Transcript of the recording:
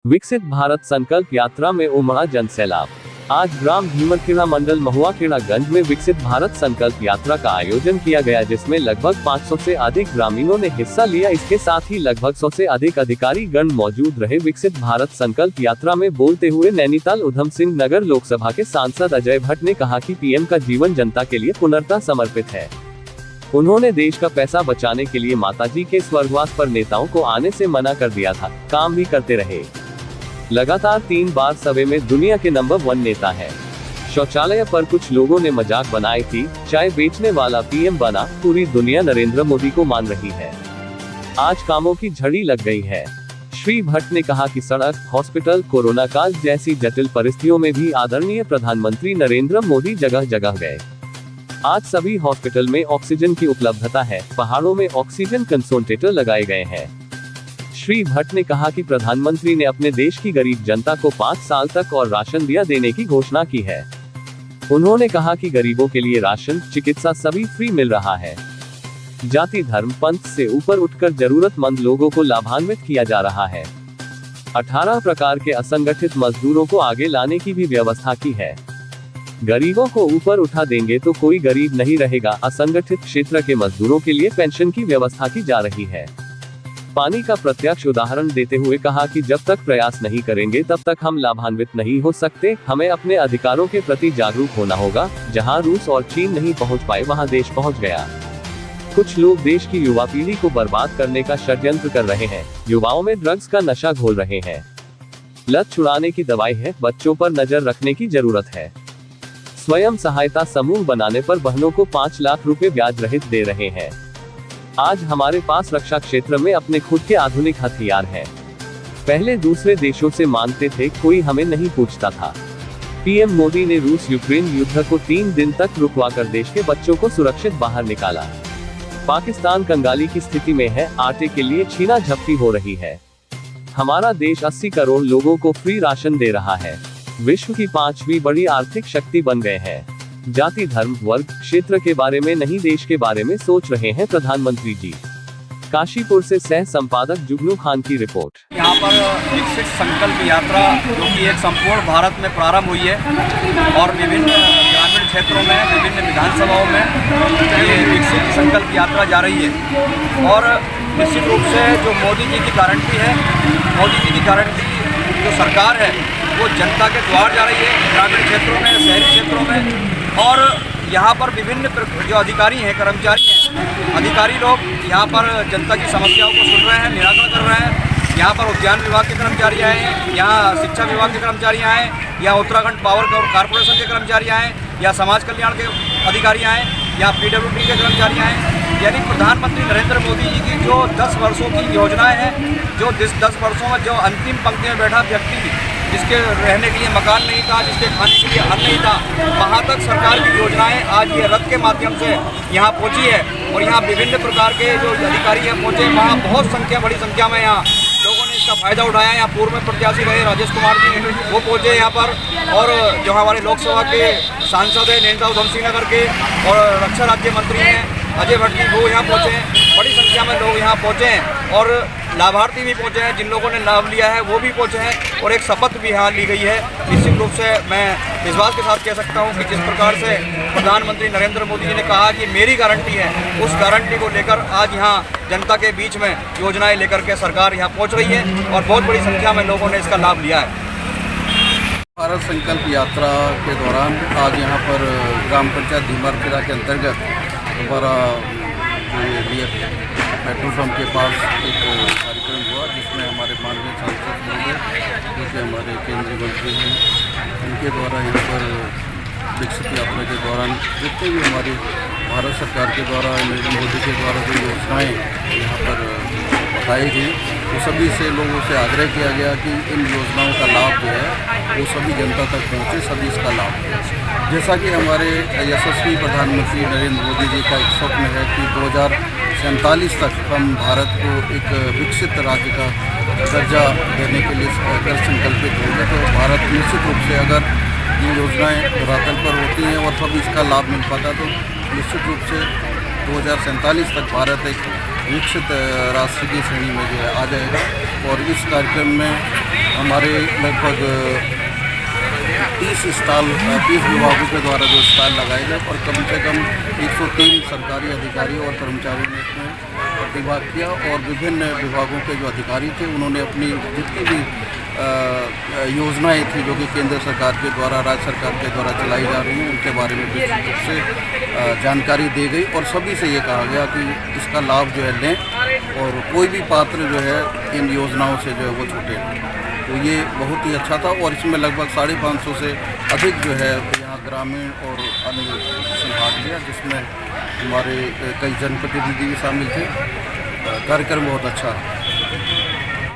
विकसित भारत संकल्प यात्रा में उमड़ा जनसैलाब। आज ग्राम भीमरखेड़ा मंडल महुआखेड़ागंज में विकसित भारत संकल्प यात्रा का आयोजन किया गया, जिसमें लगभग 500 से अधिक ग्रामीणों ने हिस्सा लिया। इसके साथ ही लगभग 100 से अधिक अधिकारी गण मौजूद रहे। विकसित भारत संकल्प यात्रा में बोलते हुए नैनीताल उधम सिंह नगर लोकसभा के सांसद अजय भट्ट ने कहा कि पीएम का जीवन जनता के लिए पूर्णतः समर्पित है। उन्होंने देश का पैसा बचाने के लिए माताजी के स्वर्गवास पर नेताओं को आने से मना कर दिया था, काम भी करते रहे। लगातार 3 बार सवे में दुनिया के नंबर 1 नेता है। शौचालय पर कुछ लोगों ने मजाक बनाई थी, चाय बेचने वाला पीएम बना, पूरी दुनिया नरेंद्र मोदी को मान रही है। आज कामों की झड़ी लग गई है। श्री भट्ट ने कहा कि सड़क, हॉस्पिटल, कोरोना काल जैसी जटिल परिस्थितियों में भी आदरणीय प्रधानमंत्री नरेंद्र मोदी जगह जगह गए। आज सभी हॉस्पिटल में ऑक्सीजन की उपलब्धता है, पहाड़ों में ऑक्सीजन कंसंट्रेटर लगाए गए हैं। श्री भट्ट ने कहा कि प्रधानमंत्री ने अपने देश की गरीब जनता को 5 साल तक और राशन दिया देने की घोषणा की है। उन्होंने कहा कि गरीबों के लिए राशन, चिकित्सा सभी फ्री मिल रहा है। जाति, धर्म, पंथ से ऊपर उठकर जरूरतमंद लोगों को लाभान्वित किया जा रहा है। 18 प्रकार के असंगठित मजदूरों को आगे लाने की भी व्यवस्था की है। गरीबों को ऊपर उठा देंगे तो कोई गरीब नहीं रहेगा। असंगठित क्षेत्र के मजदूरों के लिए पेंशन की व्यवस्था की जा रही है। पानी का प्रत्यक्ष उदाहरण देते हुए कहा कि जब तक प्रयास नहीं करेंगे तब तक हम लाभान्वित नहीं हो सकते। हमें अपने अधिकारों के प्रति जागरूक होना होगा। जहां रूस और चीन नहीं पहुंच पाए, वहां देश पहुंच गया। कुछ लोग देश की युवा पीढ़ी को बर्बाद करने का षड्यंत्र कर रहे हैं। युवाओं में ड्रग्स का नशा घोल रहे हैं। लत छुड़ाने की दवाई है, बच्चों पर नजर रखने की जरूरत है। स्वयं सहायता समूह बनाने पर बहनों को 5 लाख रुपए ब्याज रहित दे रहे हैं। आज हमारे पास रक्षा क्षेत्र में अपने खुद के आधुनिक हथियार हैं। पहले दूसरे देशों से मांगते थे, कोई हमें नहीं पूछता था। पीएम मोदी ने रूस यूक्रेन युद्ध को 3 दिन तक रुकवाकर देश के बच्चों को सुरक्षित बाहर निकाला। पाकिस्तान कंगाली की स्थिति में है, आटे के लिए छीना झपटी हो रही है। हमारा देश 80 करोड़ लोगों को फ्री राशन दे रहा है। विश्व की 5वीं बड़ी आर्थिक शक्ति बन गए हैं। जाति, धर्म, वर्ग, क्षेत्र के बारे में नहीं, देश के बारे में सोच रहे हैं प्रधानमंत्री जी। काशीपुर से सह संपादक जुगनू खान की रिपोर्ट। यहाँ पर विकसित संकल्प यात्रा जो कि एक संपूर्ण भारत में प्रारंभ हुई है और विभिन्न ग्रामीण क्षेत्रों में, विभिन्न विधानसभाओं में ये विकसित संकल्प यात्रा जा रही है। और निश्चित रूप से जो मोदी जी की गारंटी है, मोदी जी की गारंटी जो सरकार है वो जनता के द्वार जा रही है, ग्रामीण क्षेत्रों में, शहरी क्षेत्रों में। और यहाँ पर विभिन्न जो अधिकारी हैं, कर्मचारी हैं, अधिकारी लोग यहाँ पर जनता की समस्याओं को सुन रहे हैं, निराकरण कर रहे हैं। यहाँ पर उद्यान विभाग के कर्मचारी आए हैं, यहाँ शिक्षा विभाग के कर्मचारी आए हैं, यहाँ उत्तराखंड पावर कॉर्पोरेशन के कर्मचारी आए हैं, या समाज कल्याण के अधिकारी आए, यहाँ PWD के कर्मचारी आए। यानी प्रधानमंत्री नरेंद्र मोदी जी की जो 10 वर्षों की योजनाएं हैं, जो 10 वर्षों में जो अंतिम पंक्ति में बैठा व्यक्ति, जिसके रहने के लिए मकान नहीं था, जिसके खाने के लिए अन्न नहीं था, वहाँ तक सरकार की योजनाएं आज ये रथ के माध्यम से यहाँ पहुँची है। और यहाँ विभिन्न प्रकार के जो अधिकारी हैं पहुँचे, वहाँ बहुत बड़ी संख्या में यहाँ लोगों ने इसका फायदा उठाया। यहाँ पूर्व में प्रत्याशी रहे राजेश कुमार जी, वो पहुँचे यहाँ पर। और जो हमारे लोकसभा के सांसद हैं नैनीताल उधम सिंह नगर के, और रक्षा राज्य मंत्री हैं अजय भट्ट जी, वो यहाँ पहुँचे हैं। बड़ी संख्या में लोग यहाँ पहुँचे हैं और लाभार्थी भी पहुँचे हैं। जिन लोगों ने लाभ लिया है वो भी पहुँचे हैं और एक शपथ भी यहाँ ली गई है। निश्चित रूप से मैं विश्वास के साथ कह सकता हूँ कि जिस प्रकार से प्रधानमंत्री नरेंद्र मोदी जी ने कहा कि मेरी गारंटी है, उस गारंटी को लेकर आज यहाँ जनता के बीच में योजनाएं लेकर के सरकार यहाँ पहुँच रही है और बहुत बड़ी संख्या में लोगों ने इसका लाभ लिया है। भारत संकल्प यात्रा के दौरान आज यहाँ पर ग्राम पंचायत भीमरखेड़ा के अंतर्गत हमारा पेट्रोल पंप के पास एक कार्यक्रम हुआ, जिसमें हमारे माननीय सांसद महोदय, जो कि हमारे केंद्रीय मंत्री हैं, उनके द्वारा यहाँ पर विकसित यात्रा के दौरान जितने भी हमारी भारत सरकार के द्वारा, नरेंद्र मोदी के द्वारा जो योजनाएँ यहाँ पर बताई गई, तो सभी से लोगों से आग्रह किया गया कि इन योजनाओं का लाभ जो है वो सभी जनता तक पहुँचे, सभी इसका लाभ लें। जैसा कि हमारे यशस्वी प्रधानमंत्री नरेंद्र मोदी जी का एक स्वप्न है कि 2047 तक हम भारत को एक विकसित राज्य का दर्जा देने के लिए अगर संकल्पित होंगे, तो भारत निश्चित रूप से, अगर ये योजनाएं धरातल पर होती हैं और सब इसका लाभ मिल पाता, तो निश्चित रूप से 2047 तक भारत एक विकसित राष्ट्र की श्रेणी में जो है आ जाएगा। और इस कार्यक्रम में हमारे लगभग 30 विभागों के द्वारा जो स्टॉल लगाए गए और कम से कम 103 सरकारी अधिकारी और कर्मचारियों ने इसमें प्रतिभाग किया। और विभिन्न विभागों के जो अधिकारी थे उन्होंने अपनी जितनी भी योजनाएं थी जो कि केंद्र सरकार के द्वारा, राज्य सरकार के द्वारा चलाई जा रही हैं, उनके बारे में विस्तृत रूप से जानकारी दी गई। और सभी से ये कहा गया कि इसका लाभ जो है लें और कोई भी पात्र जो है इन योजनाओं से जो है वो छूटे। तो ये बहुत ही अच्छा था। और इसमें लगभग 550 से अधिक जो है यहाँ ग्रामीण और अन्य संभाग लिया, जिसमें हमारे कई जनप्रतिनिधि भी शामिल थे। कार्यक्रम बहुत अच्छा है।